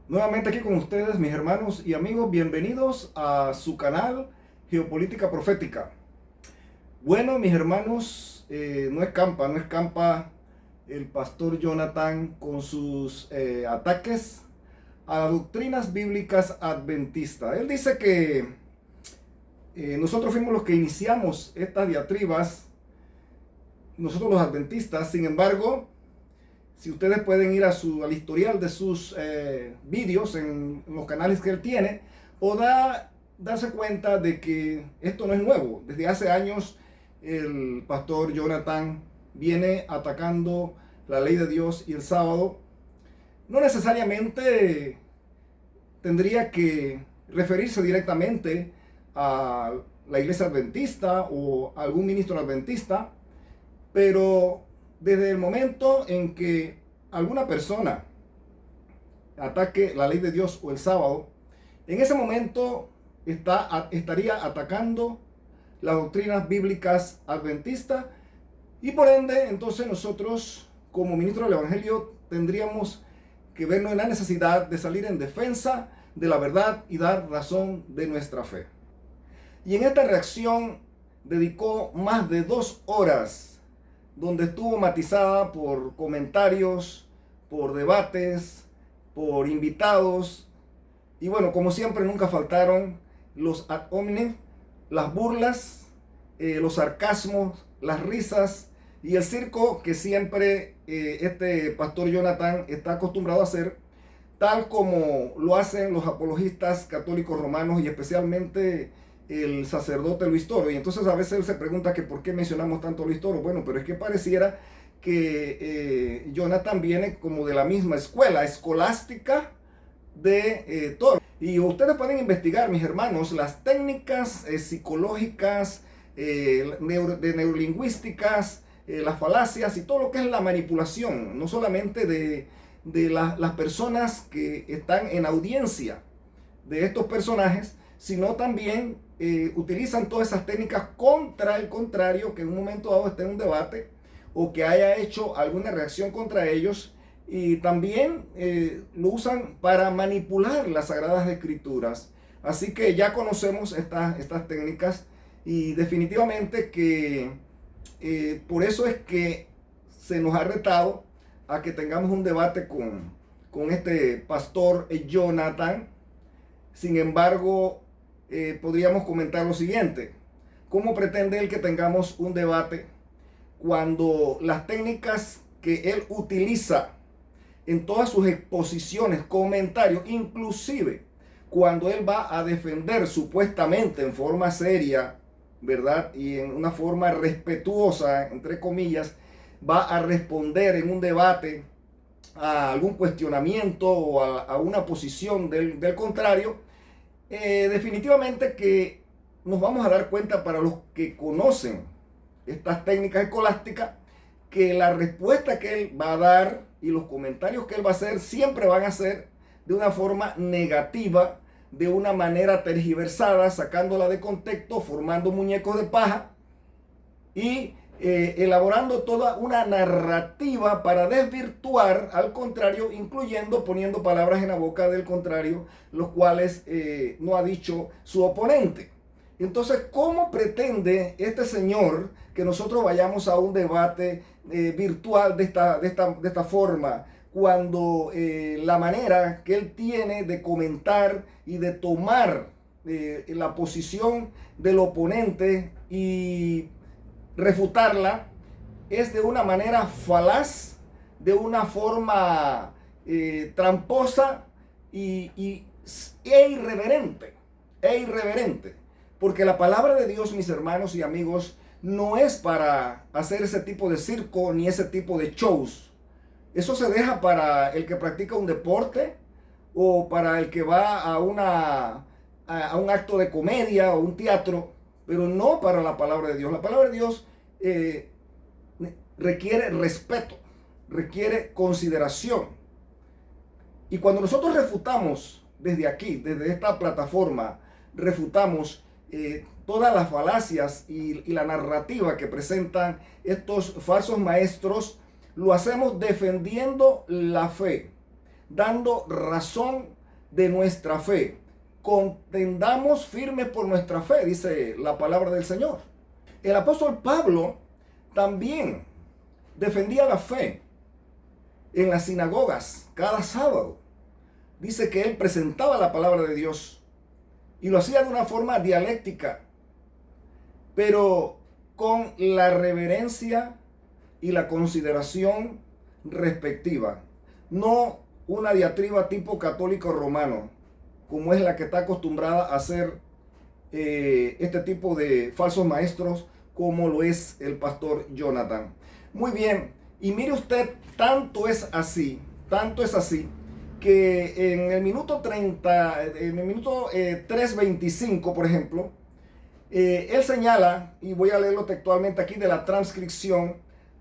Nuevamente aquí con ustedes, mis hermanos y amigos, bienvenidos a su canal Geopolítica Profética. Bueno, mis hermanos, no escampa el pastor Jonathan con sus ataques a las doctrinas bíblicas adventistas. Él dice que nosotros fuimos los que iniciamos estas diatribas, nosotros los adventistas. Sin embargo, si ustedes pueden ir al historial de sus vídeos en los canales que él tiene, podrá darse cuenta de que esto no es nuevo. Desde hace años el pastor Jonathan viene atacando la ley de Dios y el sábado. No necesariamente tendría que referirse directamente a la iglesia adventista o a algún ministro adventista, pero desde el momento en que alguna persona ataque la ley de Dios o el sábado, en ese momento estaría atacando las doctrinas bíblicas adventistas, y por ende entonces nosotros como ministros del Evangelio tendríamos que vernos en la necesidad de salir en defensa de la verdad y dar razón de nuestra fe. Y en esta reacción dedicó más de 2 horas, donde estuvo matizada por comentarios, por debates, por invitados. Y bueno, como siempre, nunca faltaron los ad hominem, las burlas, los sarcasmos, las risas y el circo que siempre este pastor Jonathan está acostumbrado a hacer, tal como lo hacen los apologistas católicos romanos y especialmente el sacerdote Luis Toro. Y entonces a veces él se pregunta que por qué mencionamos tanto a Luis Toro. Bueno, pero es que pareciera que Jonathan viene como de la misma escuela escolástica de Toro. Y ustedes pueden investigar, mis hermanos, las técnicas psicológicas, de neurolingüísticas, las falacias y todo lo que es la manipulación, no solamente de las personas que están en audiencia de estos personajes, sino también utilizan todas esas técnicas contra el contrario, que en un momento dado esté en un debate o que haya hecho alguna reacción contra ellos, y también lo usan para manipular las Sagradas Escrituras. Así que ya conocemos estas técnicas, y definitivamente que por eso es que se nos ha retado a que tengamos un debate con este pastor Jonathan. Sin embargo, podríamos comentar lo siguiente: ¿cómo pretende él que tengamos un debate cuando las técnicas que él utiliza en todas sus exposiciones, comentarios, inclusive cuando él va a defender supuestamente en forma seria, ¿verdad? Y en una forma respetuosa, entre comillas, va a responder en un debate a algún cuestionamiento o a una posición del contrario? Definitivamente que nos vamos a dar cuenta, para los que conocen estas técnicas escolásticas, que la respuesta que él va a dar y los comentarios que él va a hacer siempre van a ser de una forma negativa, de una manera tergiversada, sacándola de contexto, formando muñecos de paja y elaborando toda una narrativa para desvirtuar al contrario, incluyendo poniendo palabras en la boca del contrario, los cuales no ha dicho su oponente. Entonces, ¿cómo pretende este señor que nosotros vayamos a un debate virtual de esta forma, cuando la manera que él tiene de comentar y de tomar la posición del oponente y refutarla es de una manera falaz, de una forma tramposa e irreverente? Porque la palabra de Dios, mis hermanos y amigos, no es para hacer ese tipo de circo ni ese tipo de shows. Eso se deja para el que practica un deporte o para el que va a un acto de comedia o un teatro, pero no para la palabra de Dios. La palabra de Dios requiere respeto, requiere consideración. Y cuando nosotros refutamos desde aquí, desde esta plataforma, refutamos todas las falacias y la narrativa que presentan estos falsos maestros, lo hacemos defendiendo la fe, dando razón de nuestra fe. Contendamos firmes por nuestra fe, dice la palabra del Señor. El apóstol Pablo también defendía la fe en las sinagogas cada sábado. Dice que él presentaba la palabra de Dios y lo hacía de una forma dialéctica, pero con la reverencia y la consideración respectiva. No una diatriba tipo católico romano, como es la que está acostumbrada a hacer este tipo de falsos maestros, como lo es el pastor Jonathan. Muy bien, y mire usted, tanto es así, que en el minuto 30, en el minuto 3:25, por ejemplo, él señala, y voy a leerlo textualmente aquí de la transcripción: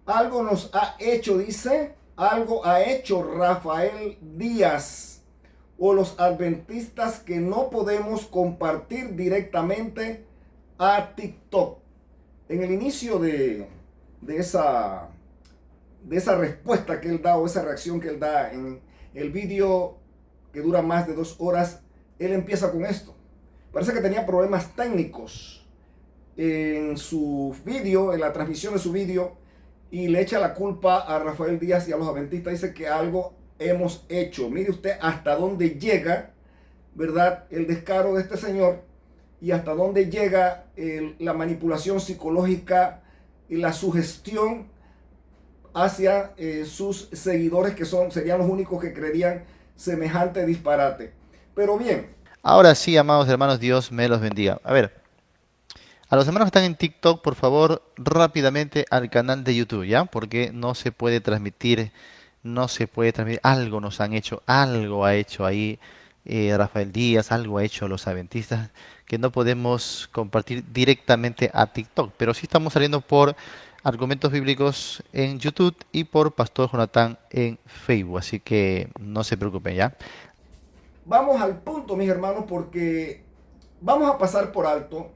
algo nos ha hecho, dice, algo ha hecho Rafael Díaz o los adventistas que no podemos compartir directamente a TikTok. En el inicio de esa respuesta que él da, o esa reacción que él da en el vídeo que dura más de 2 horas, él empieza con esto. Parece que tenía problemas técnicos en su vídeo, en la transmisión de su vídeo, y le echa la culpa a Rafael Díaz y a los adventistas. Dice que algo hemos hecho. Mire usted hasta dónde llega, ¿verdad?, el descaro de este señor, y hasta dónde llega la manipulación psicológica y la sugestión hacia sus seguidores, que serían los únicos que creerían semejante disparate. Pero bien. Ahora sí, amados hermanos, Dios me los bendiga. A ver, a los hermanos que están en TikTok, por favor, rápidamente al canal de YouTube, ¿ya? Porque no se puede transmitir, algo nos han hecho, algo ha hecho ahí Rafael Díaz, algo ha hecho los adventistas, que no podemos compartir directamente a TikTok, pero sí estamos saliendo por Argumentos Bíblicos en YouTube y por Pastor Jonathan en Facebook, así que no se preocupen, ¿ya? Vamos al punto, mis hermanos, porque vamos a pasar por alto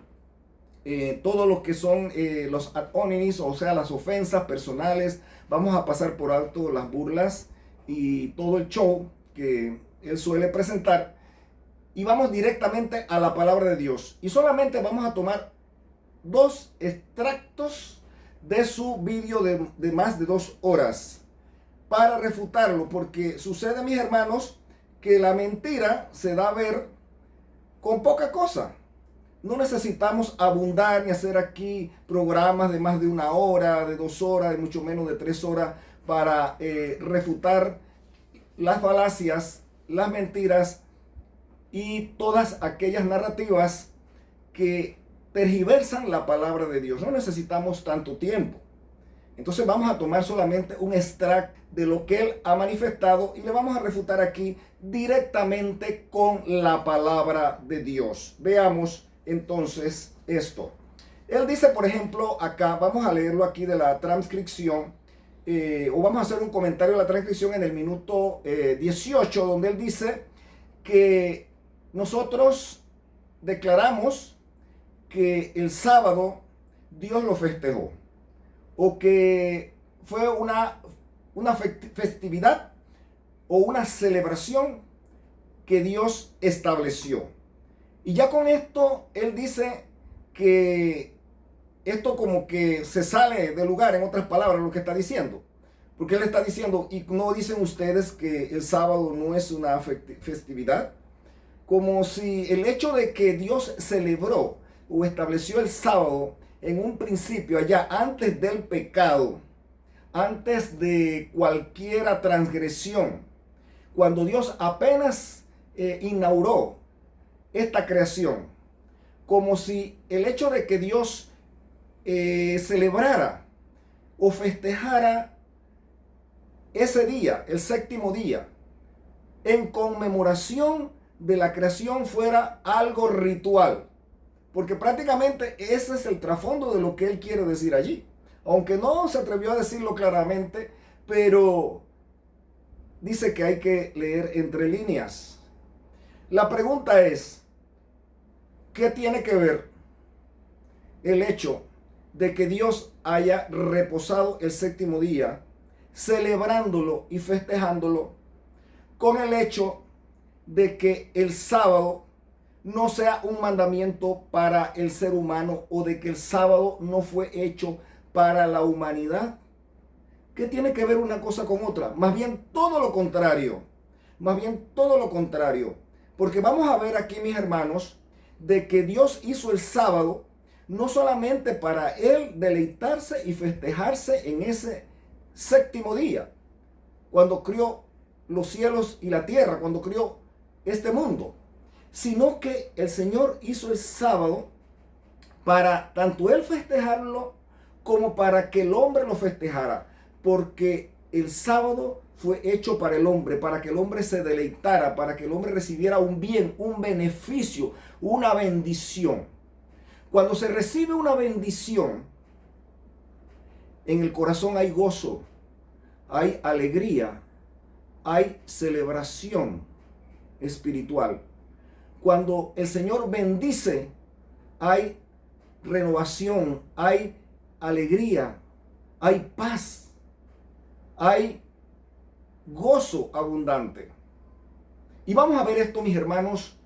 todo lo que son los ad hominis, o sea, las ofensas personales. Vamos a pasar por alto las burlas y todo el show que él suele presentar, y vamos directamente a la palabra de Dios. Y solamente vamos a tomar 2 extractos de su vídeo de más de 2 horas para refutarlo, porque sucede, mis hermanos, que la mentira se da a ver con poca cosa. No necesitamos abundar ni hacer aquí programas de más de 1 hora, de 2 horas, de mucho menos de 3 horas, para refutar las falacias, las mentiras y todas aquellas narrativas que tergiversan la palabra de Dios. No necesitamos tanto tiempo. Entonces vamos a tomar solamente un extracto de lo que él ha manifestado y le vamos a refutar aquí directamente con la palabra de Dios. Veamos entonces esto. Él dice, por ejemplo, acá, vamos a leerlo aquí de la transcripción, o vamos a hacer un comentario de la transcripción en el minuto 18, donde él dice que nosotros declaramos que el sábado Dios lo festejó, o que fue una festividad o una celebración que Dios estableció. Y ya con esto él dice que esto como que se sale de lugar, en otras palabras, lo que está diciendo. Porque él está diciendo, ¿y no dicen ustedes que el sábado no es una festividad? Como si el hecho de que Dios celebró o estableció el sábado en un principio, allá antes del pecado, antes de cualquier transgresión, cuando Dios apenas inauguró esta creación, como si el hecho de que Dios celebrara o festejara ese día, el 7º día, en conmemoración de la creación, fuera algo ritual. Porque prácticamente ese es el trasfondo de lo que él quiere decir allí. Aunque no se atrevió a decirlo claramente, pero dice que hay que leer entre líneas. La pregunta es, ¿qué tiene que ver el hecho de que Dios haya reposado el 7º día, celebrándolo y festejándolo, con el hecho de que el sábado no sea un mandamiento para el ser humano o de que el sábado no fue hecho para la humanidad. ¿Qué tiene que ver una cosa con otra? Más bien todo lo contrario. Más bien todo lo contrario. Porque vamos a ver aquí, mis hermanos, de que Dios hizo el sábado no solamente para él deleitarse y festejarse en ese séptimo día, cuando crió los cielos y la tierra, cuando crió este mundo, sino que el Señor hizo el sábado para tanto él festejarlo como para que el hombre lo festejara, porque el sábado fue hecho para el hombre, para que el hombre se deleitara, para que el hombre recibiera un bien, un beneficio, una bendición. Cuando se recibe una bendición, en el corazón hay gozo, hay alegría, hay celebración espiritual. Cuando el Señor bendice, hay renovación, hay alegría, hay paz, hay gozo abundante. Y vamos a ver esto, mis hermanos,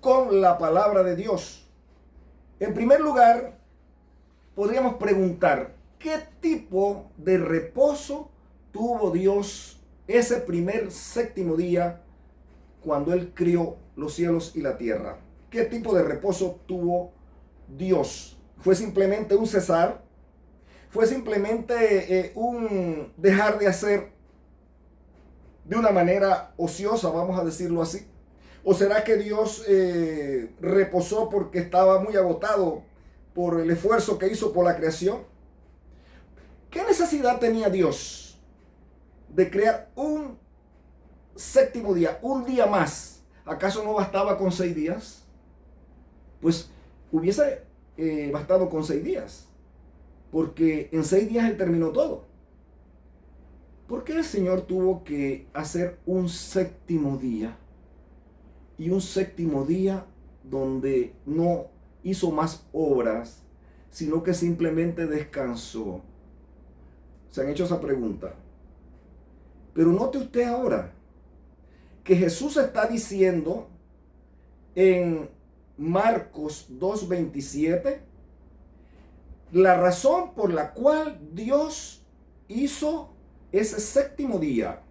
con la palabra de Dios. En primer lugar, podríamos preguntar, ¿qué tipo de reposo tuvo Dios ese primer séptimo día cuando Él crió los cielos y la tierra? ¿Qué tipo de reposo tuvo Dios? ¿Fue simplemente un cesar? ¿Fue simplemente un dejar de hacer de una manera ociosa, vamos a decirlo así? ¿O será que Dios reposó porque estaba muy agotado por el esfuerzo que hizo por la creación? ¿Qué necesidad tenía Dios de crear un séptimo día, un día más? ¿Acaso no bastaba con 6 días? Pues hubiese bastado con 6 días, porque en 6 días Él terminó todo. ¿Por qué el Señor tuvo que hacer un séptimo día? Y un séptimo día donde no hizo más obras, sino que simplemente descansó. ¿Se han hecho esa pregunta? Pero note usted ahora que Jesús está diciendo en Marcos 2:27 la razón por la cual Dios hizo ese séptimo día.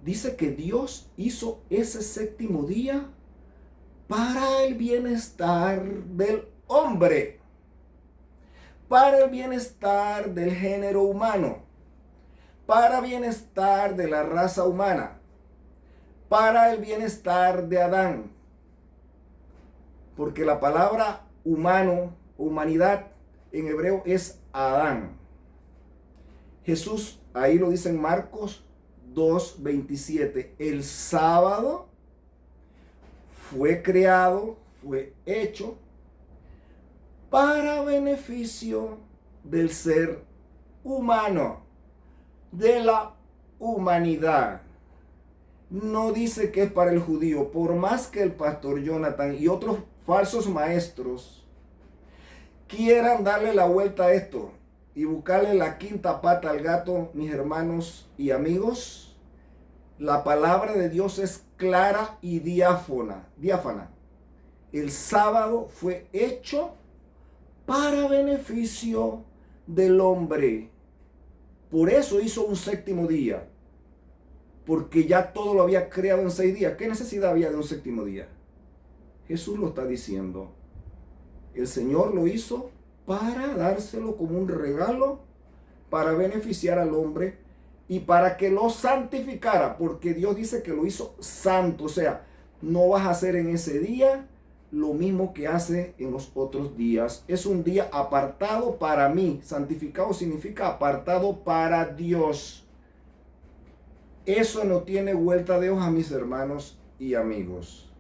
Dice que Dios hizo ese séptimo día para el bienestar del hombre, para el bienestar del género humano, para el bienestar de la raza humana, para el bienestar de Adán. Porque la palabra humano, humanidad en hebreo es Adán. Jesús, ahí lo dice en Marcos 2:27, el sábado fue creado, fue hecho para beneficio del ser humano, de la humanidad. No dice que es para el judío, por más que el pastor Jonathan y otros falsos maestros quieran darle la vuelta a esto y buscarle la quinta pata al gato, mis hermanos y amigos, la palabra de Dios es clara y diáfana. El sábado fue hecho para beneficio del hombre. Por eso hizo un séptimo día, porque ya todo lo había creado en 6 días. ¿Qué necesidad había de un séptimo día? Jesús lo está diciendo. El Señor lo hizo para dárselo como un regalo, para beneficiar al hombre y para que lo santificara, porque Dios dice que lo hizo santo. O sea, no vas a hacer en ese día lo mismo que hace en los otros días. Es un día apartado para mí. Santificado significa apartado para Dios. Eso no tiene vuelta de hoja, mis hermanos y amigos.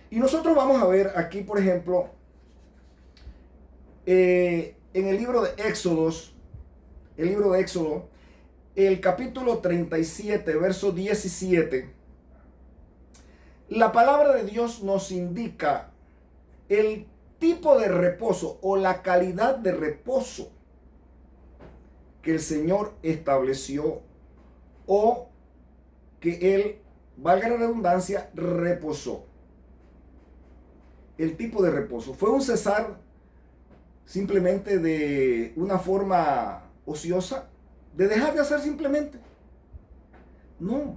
Y nosotros vamos a ver aquí, por ejemplo, en el libro de Éxodos, el capítulo 37, verso 17, la palabra de Dios nos indica el tipo de reposo o la calidad de reposo que el Señor estableció o que él, valga la redundancia, reposó. El tipo de reposo fue un cesar simplemente de una forma ociosa, de dejar de hacer simplemente. No.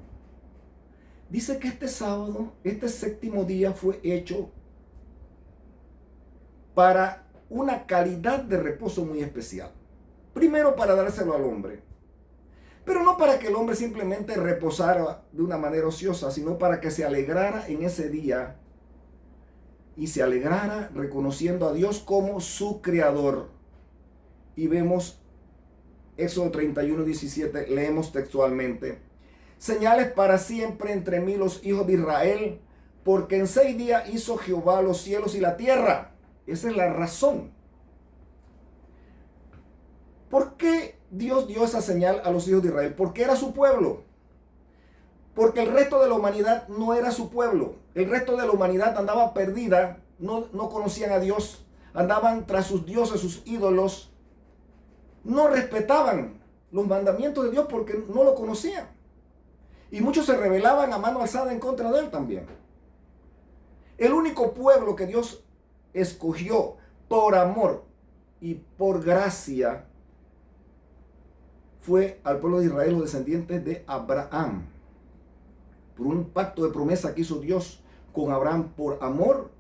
Dice que este sábado, este séptimo día fue hecho para una calidad de reposo muy especial. Primero para dárselo al hombre, pero no para que el hombre simplemente reposara de una manera ociosa, sino para que se alegrara en ese día y se alegrara reconociendo a Dios como su creador. Y vemos Éxodo 31:17, leemos textualmente: señales para siempre entre mí los hijos de Israel, porque en 6 días hizo Jehová los cielos y la tierra. Esa es la razón. ¿Por qué Dios dio esa señal a los hijos de Israel? Porque era su pueblo. Porque el resto de la humanidad no era su pueblo. El resto de la humanidad andaba perdida, no conocían a Dios, andaban tras sus dioses, sus ídolos, no respetaban los mandamientos de Dios porque no lo conocían. Y muchos se rebelaban a mano alzada en contra de él también. El único pueblo que Dios escogió por amor y por gracia fue al pueblo de Israel, los descendientes de Abraham. Por un pacto de promesa que hizo Dios con Abraham por amor,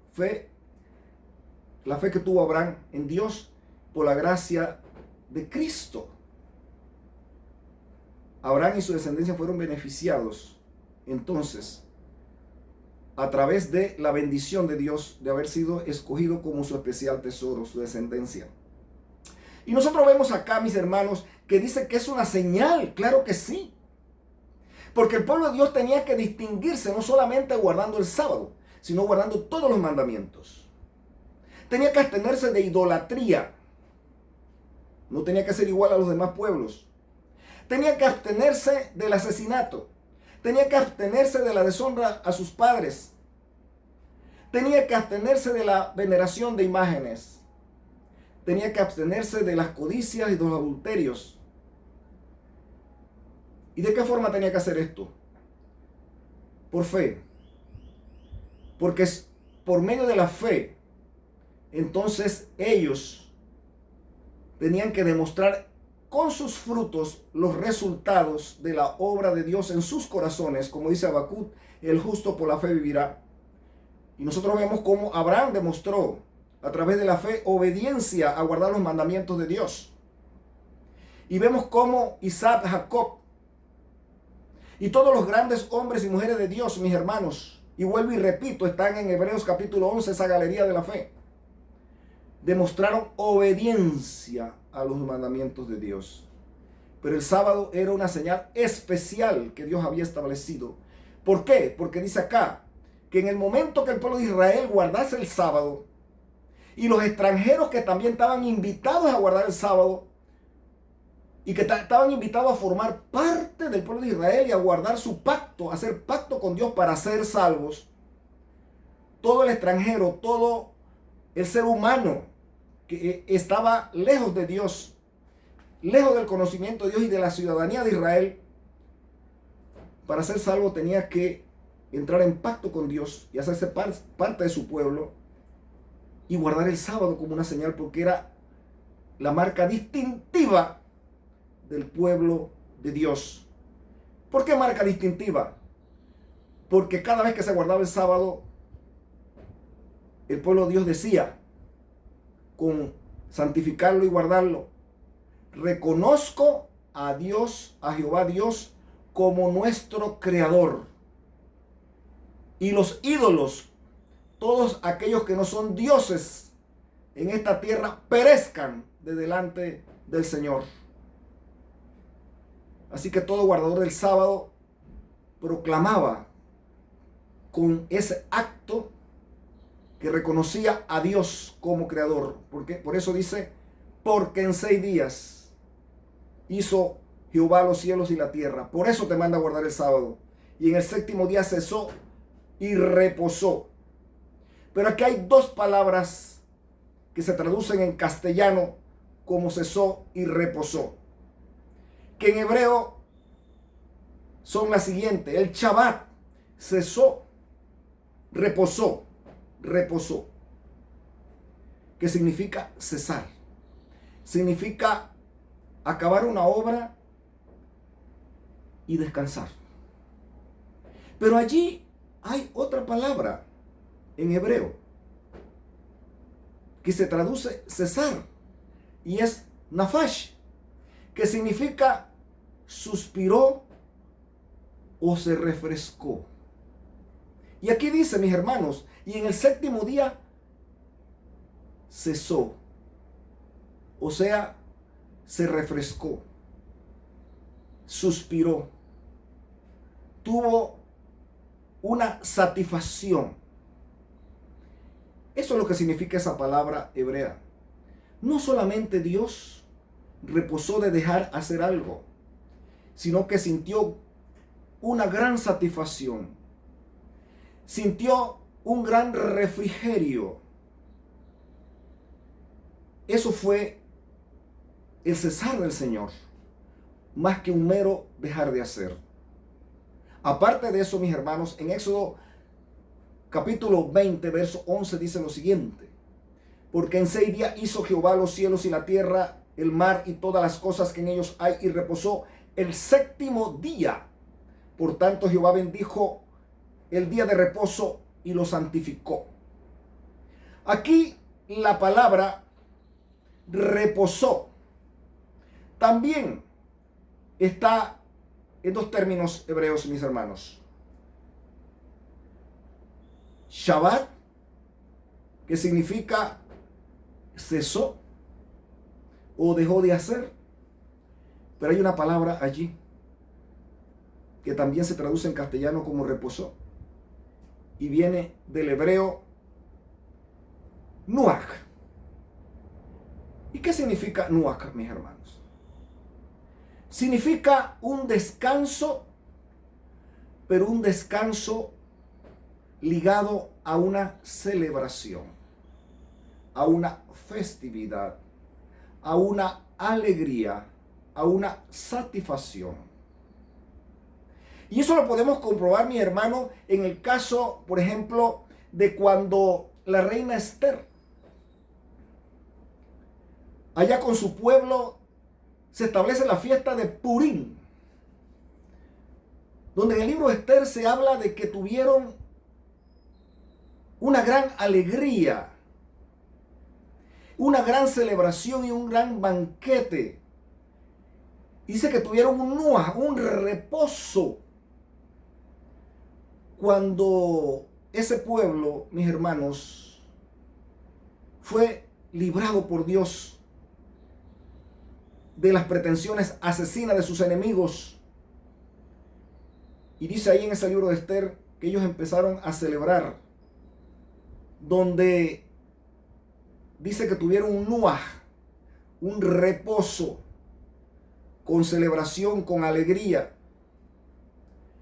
la fe que tuvo Abraham en Dios por la gracia de Cristo. Abraham y su descendencia fueron beneficiados entonces a través de la bendición de Dios de haber sido escogido como su especial tesoro, su descendencia. Y nosotros vemos acá, mis hermanos, que dice que es una señal. Claro que sí. Porque el pueblo de Dios tenía que distinguirse no solamente guardando el sábado, sino guardando todos los mandamientos. Tenía que abstenerse de idolatría. No tenía que ser igual a los demás pueblos. Tenía que abstenerse del asesinato. Tenía que abstenerse de la deshonra a sus padres. Tenía que abstenerse de la veneración de imágenes. Tenía que abstenerse de las codicias y de los adulterios. ¿Y de qué forma tenía que hacer esto? Por fe. Porque es por medio de la fe, entonces ellos tenían que demostrar con sus frutos los resultados de la obra de Dios en sus corazones. Como dice Habacuc, el justo por la fe vivirá. Y nosotros vemos cómo Abraham demostró a través de la fe obediencia a guardar los mandamientos de Dios. Y vemos cómo Isaac, Jacob y todos los grandes hombres y mujeres de Dios, mis hermanos, y vuelvo y repito, están en Hebreos capítulo 11, esa galería de la fe, demostraron obediencia a los mandamientos de Dios. Pero el sábado era una señal especial que Dios había establecido. ¿Por qué? Porque dice acá que en el momento que el pueblo de Israel guardase el sábado, y los extranjeros que también estaban invitados a guardar el sábado, y que estaban invitados a formar parte del pueblo de Israel y a guardar su pacto, a hacer pacto con Dios para ser salvos, todo el extranjero, todo el ser humano que estaba lejos de Dios, lejos del conocimiento de Dios y de la ciudadanía de Israel, para ser salvo tenía que entrar en pacto con Dios y hacerse parte de su pueblo y guardar el sábado como una señal, porque era la marca distintiva del pueblo de Dios. ¿Por qué marca distintiva? Porque cada vez que se guardaba el sábado, el pueblo de Dios decía, con santificarlo y guardarlo, reconozco a Dios, a Jehová Dios, como nuestro creador. Y los ídolos, todos aquellos que no son dioses en esta tierra, perezcan de delante del Señor. Así que todo guardador del sábado proclamaba con ese acto que reconocía a Dios como creador. Por eso dice, porque en 6 días hizo Jehová los cielos y la tierra. Por eso te manda a guardar el sábado. Y en el 7º día cesó y reposó. Pero aquí hay 2 palabras que se traducen en castellano como cesó y reposó, que en hebreo son las siguientes. El Shabbat cesó, reposó, que significa cesar. Significa acabar una obra y descansar. Pero allí hay otra palabra en hebreo que se traduce cesar y es nafash, que significa suspiró o se refrescó. Y aquí dice, mis hermanos, y en el séptimo día cesó, o sea, se refrescó, suspiró, tuvo una satisfacción. Eso es lo que significa esa palabra hebrea. No solamente Dios reposó de dejar hacer algo, sino que sintió una gran satisfacción, sintió un gran refrigerio. Eso fue el cesar del Señor, más que un mero dejar de hacer. Aparte de eso, mis hermanos, en Éxodo capítulo 20, verso 11 dice lo siguiente: porque en 6 días hizo Jehová los cielos y la tierra, el mar y todas las cosas que en ellos hay, y reposó el séptimo día. Por tanto, Jehová bendijo el día de reposo y lo santificó. Aquí la palabra reposó también está en dos términos hebreos, mis hermanos. Shabbat, que significa cesó o dejó de hacer. Pero hay una palabra allí que también se traduce en castellano como reposó y viene del hebreo nuach. ¿Y qué significa nuach, mis hermanos? Significa un descanso, pero un descanso ligado a una celebración, a una festividad, a una alegría, a una satisfacción. Y eso lo podemos comprobar, mi hermano, en el caso, por ejemplo, de cuando la reina Esther, allá con su pueblo, se establece la fiesta de Purim, donde en el libro de Esther se habla de que tuvieron una gran alegría, una gran celebración y un gran banquete. Dice que tuvieron un reposo cuando ese pueblo, mis hermanos, fue librado por Dios de las pretensiones asesinas de sus enemigos. Y dice ahí en ese libro de Esther que ellos empezaron a celebrar, donde dice que tuvieron un nuaj, un reposo, con celebración, con alegría.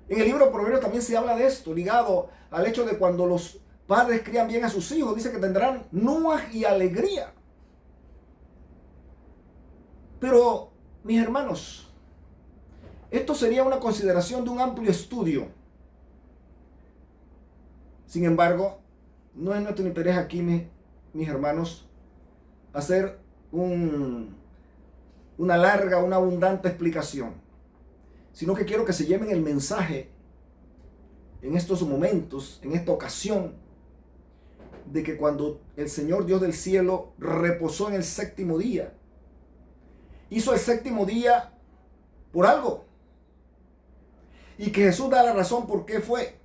En el libro de Proverbios también se habla de esto, ligado al hecho de cuando los padres crían bien a sus hijos, dice que tendrán nuaj y alegría. Pero, mis hermanos, esto sería una consideración de un amplio estudio. Sin embargo, no es nuestro interés aquí, mis hermanos, hacer una larga, una abundante explicación, sino que quiero que se lleven el mensaje en estos momentos, en esta ocasión, de que cuando el Señor Dios del cielo reposó en el séptimo día, hizo el séptimo día por algo. Y que Jesús da la razón por qué fue.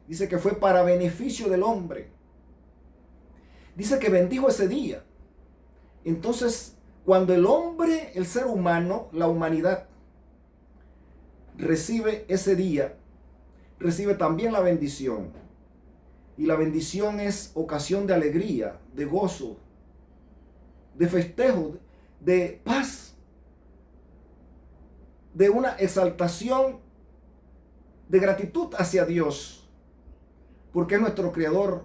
Dice que fue para beneficio del hombre. Dice que bendijo ese día. Entonces, cuando el hombre, el ser humano, la humanidad, recibe ese día, recibe también la bendición. Y la bendición es ocasión de alegría, de gozo, de festejo, de paz, de una exaltación, de gratitud hacia Dios, porque es nuestro Creador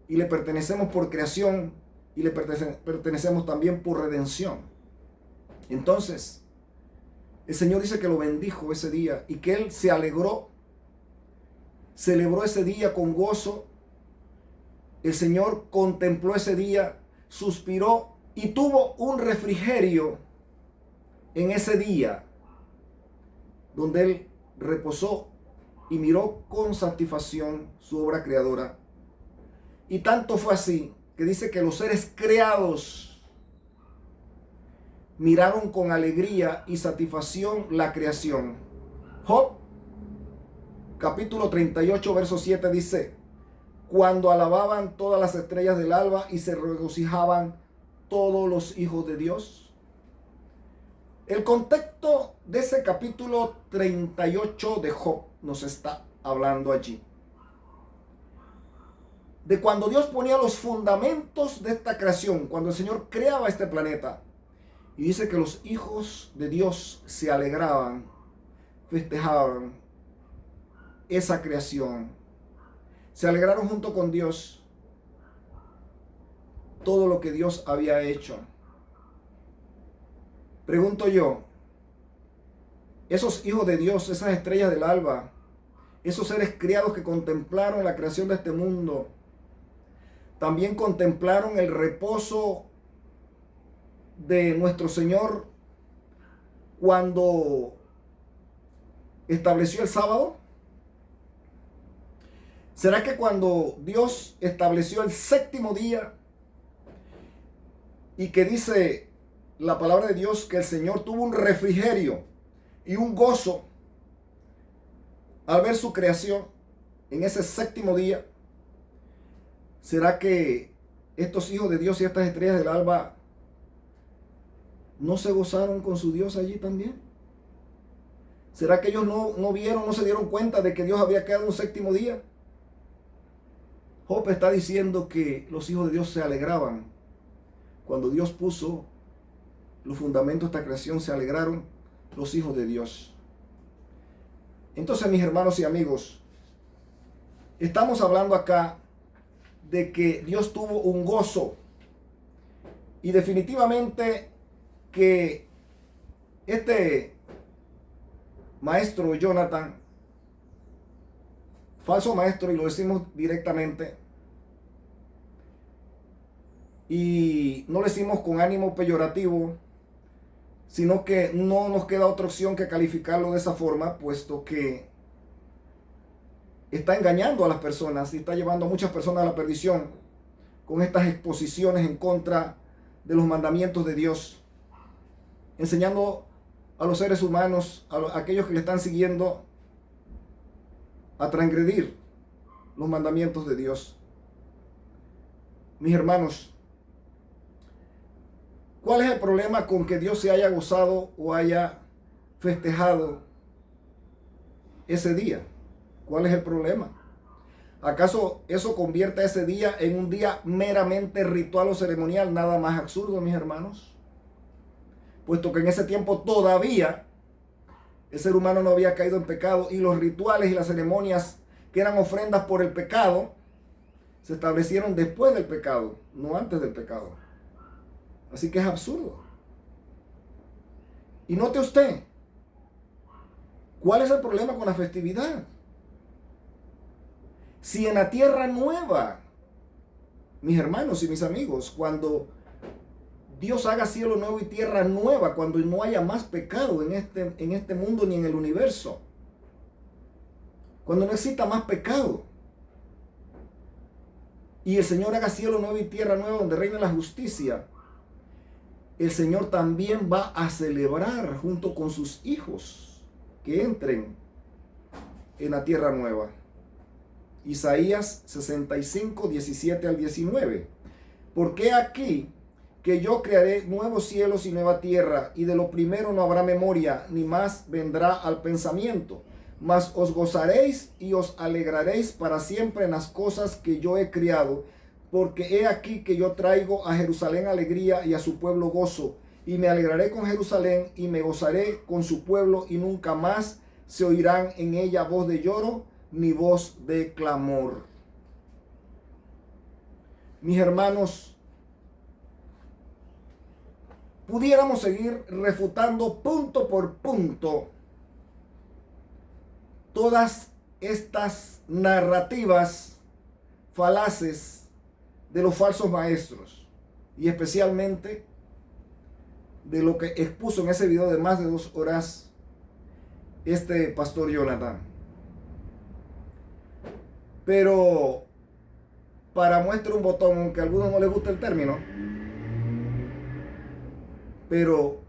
y le pertenecemos por creación y le pertenecemos también por redención. Entonces, El Señor dice que lo bendijo ese día y que Él se alegró, celebró ese día con gozo. El Señor contempló ese día, suspiró y tuvo un refrigerio en ese día, donde Él reposó y miró con satisfacción su obra creadora. Y tanto fue así que dice que los seres creados miraron con alegría y satisfacción la creación. Job, capítulo 38, verso 7 dice: cuando alababan todas las estrellas del alba y se regocijaban todos los hijos de Dios. El contexto de ese capítulo 38 de Job nos está hablando allí. De cuando Dios ponía los fundamentos de esta creación, cuando el Señor creaba este planeta. Y dice que los hijos de Dios se alegraban, festejaban esa creación. Se alegraron junto con Dios todo lo que Dios había hecho. Pregunto yo, esos hijos de Dios, esas estrellas del alba, esos seres criados que contemplaron la creación de este mundo, también contemplaron el reposo de nuestro Señor cuando estableció el sábado. ¿Será que cuando Dios estableció el séptimo día y que dice la palabra de Dios que el Señor tuvo un refrigerio y un gozo al ver su creación en ese séptimo día? ¿Será que estos hijos de Dios y estas estrellas del alba no se gozaron con su Dios allí también? ¿Será que ellos no vieron, no se dieron cuenta de que Dios había creado un séptimo día? Job está diciendo que los hijos de Dios se alegraban. Cuando Dios puso los fundamentos de esta creación, se alegraron los hijos de Dios. Entonces, mis hermanos y amigos, estamos hablando acá de que Dios tuvo un gozo. Y definitivamente que este maestro Jonathan, falso maestro, y lo decimos directamente, y no lo decimos con ánimo peyorativo, sino que no nos queda otra opción que calificarlo de esa forma, puesto que está engañando a las personas y está llevando a muchas personas a la perdición con estas exposiciones en contra de los mandamientos de Dios, enseñando a los seres humanos, a aquellos que le están siguiendo, a transgredir los mandamientos de Dios. Mis hermanos, ¿cuál es el problema con que Dios se haya gozado o haya festejado ese día? ¿Cuál es el problema? ¿Acaso eso convierte a ese día en un día meramente ritual o ceremonial? Nada más absurdo, mis hermanos. Puesto que en ese tiempo todavía el ser humano no había caído en pecado y los rituales y las ceremonias que eran ofrendas por el pecado se establecieron después del pecado, no antes del pecado. Así que es absurdo. Y note usted, ¿cuál es el problema con la festividad? Si en la tierra nueva, mis hermanos y mis amigos, cuando Dios haga cielo nuevo y tierra nueva, cuando no haya más pecado en este mundo ni en el universo, cuando no exista más pecado, y el Señor haga cielo nuevo y tierra nueva donde reina la justicia, el Señor también va a celebrar junto con sus hijos que entren en la tierra nueva. Isaías 65, 17 al 19. Porque aquí que yo crearé nuevos cielos y nueva tierra, y de lo primero no habrá memoria, ni más vendrá al pensamiento. Mas os gozaréis y os alegraréis para siempre en las cosas que yo he criado, porque he aquí que yo traigo a Jerusalén alegría y a su pueblo gozo, y me alegraré con Jerusalén y me gozaré con su pueblo, y nunca más se oirán en ella voz de lloro ni voz de clamor. Mis hermanos, pudiéramos seguir refutando punto por punto todas estas narrativas falaces de los falsos maestros, y especialmente de lo que expuso en ese video de más de 2 horas este pastor Jonathan. Pero para muestra un botón, aunque a algunos no les gusta el término, pero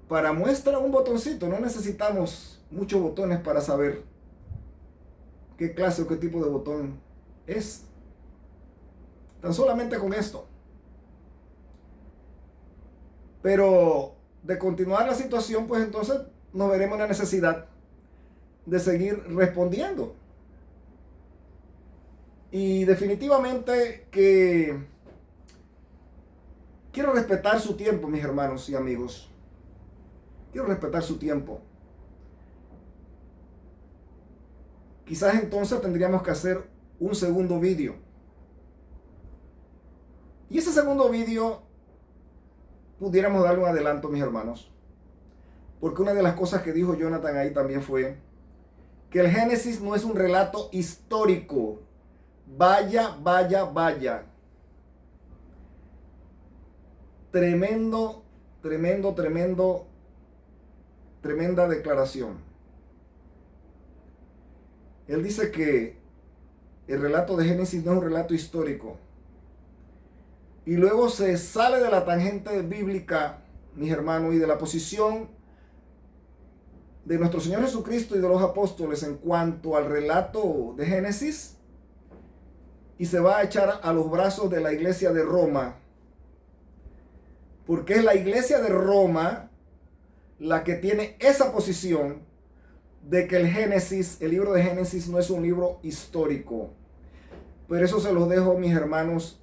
para muestra un botoncito, no necesitamos muchos botones para saber qué clase o qué tipo de botón es. Tan solamente con esto. Pero de continuar la situación, pues entonces nos veremos en la necesidad de seguir respondiendo. Y definitivamente que quiero respetar su tiempo, mis hermanos y amigos. Quiero respetar su tiempo. Quizás entonces tendríamos que hacer un segundo vídeo. Y ese segundo vídeo pudiéramos darle un adelanto, mis hermanos. Porque una de las cosas que dijo Jonathan ahí también fue que el Génesis no es un relato histórico. Vaya, vaya, vaya. Tremendo, tremendo, tremendo, tremenda declaración. Él dice que el relato de Génesis no es un relato histórico. Y luego se sale de la tangente bíblica, mis hermanos, y de la posición de nuestro Señor Jesucristo y de los apóstoles en cuanto al relato de Génesis, y se va a echar a los brazos de la iglesia de Roma, porque es la iglesia de Roma la que tiene esa posición de que el Génesis, el libro de Génesis, no es un libro histórico. Pero eso se los dejo, mis hermanos,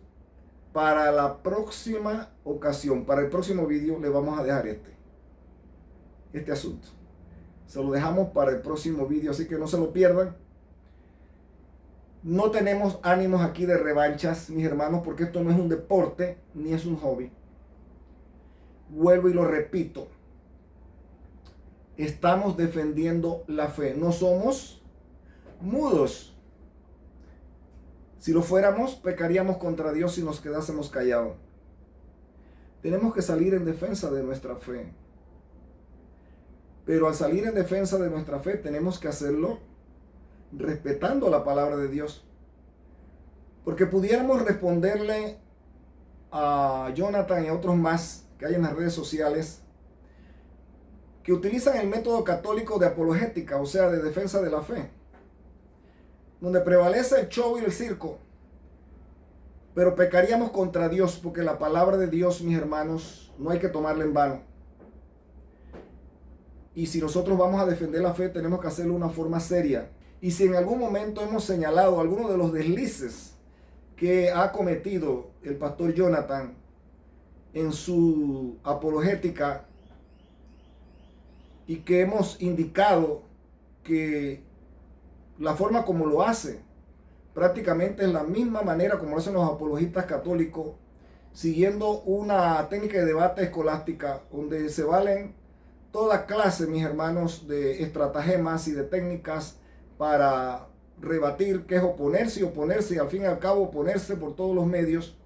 para la próxima ocasión. Para el próximo vídeo le vamos a dejar este asunto. Se lo dejamos para el próximo vídeo, así que no se lo pierdan. No tenemos ánimos aquí de revanchas, mis hermanos, porque esto no es un deporte ni es un hobby. Vuelvo y lo repito. Estamos defendiendo la fe. No somos mudos. Si lo fuéramos, pecaríamos contra Dios si nos quedásemos callados. Tenemos que salir en defensa de nuestra fe. Pero al salir en defensa de nuestra fe, tenemos que hacerlo respetando la palabra de Dios. Porque pudiéramos responderle a Jonathan y a otros más que hay en las redes sociales que utilizan el método católico de apologética, o sea, de defensa de la fe, donde prevalece el show y el circo, pero pecaríamos contra Dios, porque la palabra de Dios, mis hermanos, no hay que tomarla en vano. Y si nosotros vamos a defender la fe, tenemos que hacerlo de una forma seria. Y si en algún momento hemos señalado algunos de los deslices que ha cometido el pastor Jonathan en su apologética, y que hemos indicado que la forma como lo hace prácticamente es la misma manera como lo hacen los apologistas católicos, siguiendo una técnica de debate escolástica donde se valen toda clase, mis hermanos, de estratagemas y de técnicas para rebatir qué es oponerse y oponerse, y al fin y al cabo oponerse por todos los medios.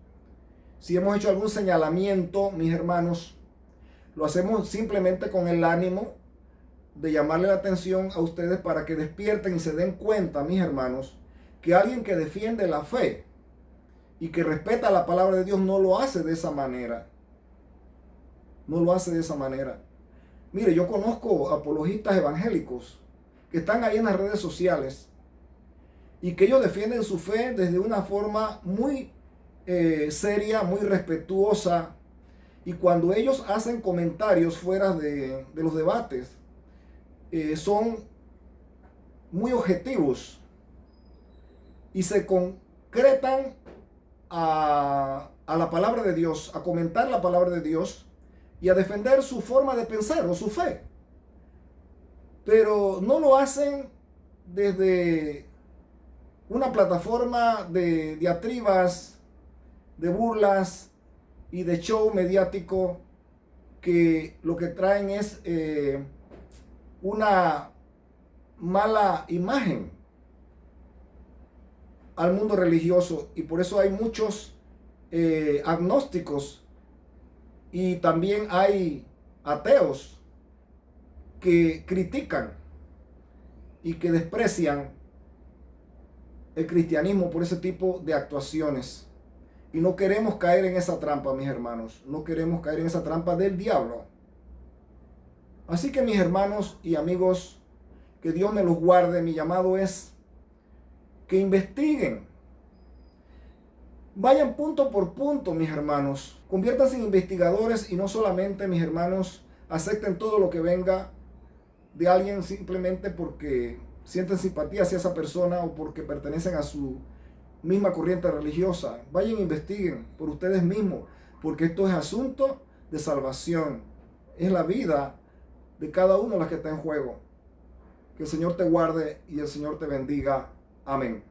Si hemos hecho algún señalamiento, mis hermanos, lo hacemos simplemente con el ánimo de llamarle la atención a ustedes para que despierten y se den cuenta, mis hermanos, que alguien que defiende la fe y que respeta la palabra de Dios no lo hace de esa manera. No lo hace de esa manera. Mire, yo conozco apologistas evangélicos que están ahí en las redes sociales y que ellos defienden su fe desde una forma muy seria, muy respetuosa, y cuando ellos hacen comentarios fuera de los debates, son muy objetivos y se concretan a la palabra de Dios, a comentar la palabra de Dios y a defender su forma de pensar o su fe. Pero no lo hacen desde una plataforma de diatribas, de burlas y de show mediático que lo que traen es una mala imagen al mundo religioso, y por eso hay muchos agnósticos y también hay ateos que critican y que desprecian el cristianismo por ese tipo de actuaciones. Y no queremos caer en esa trampa, mis hermanos. No queremos caer en esa trampa del diablo. Así que, mis hermanos y amigos, que Dios me los guarde. Mi llamado es que investiguen. Vayan punto por punto, mis hermanos. Conviértanse en investigadores y no solamente, mis hermanos, acepten todo lo que venga de alguien simplemente porque sienten simpatía hacia esa persona o porque pertenecen a su misma corriente religiosa. Vayan e investiguen por ustedes mismos, porque esto es asunto de salvación. Es la vida de cada uno la que está en juego. Que el Señor te guarde y el Señor te bendiga. Amén.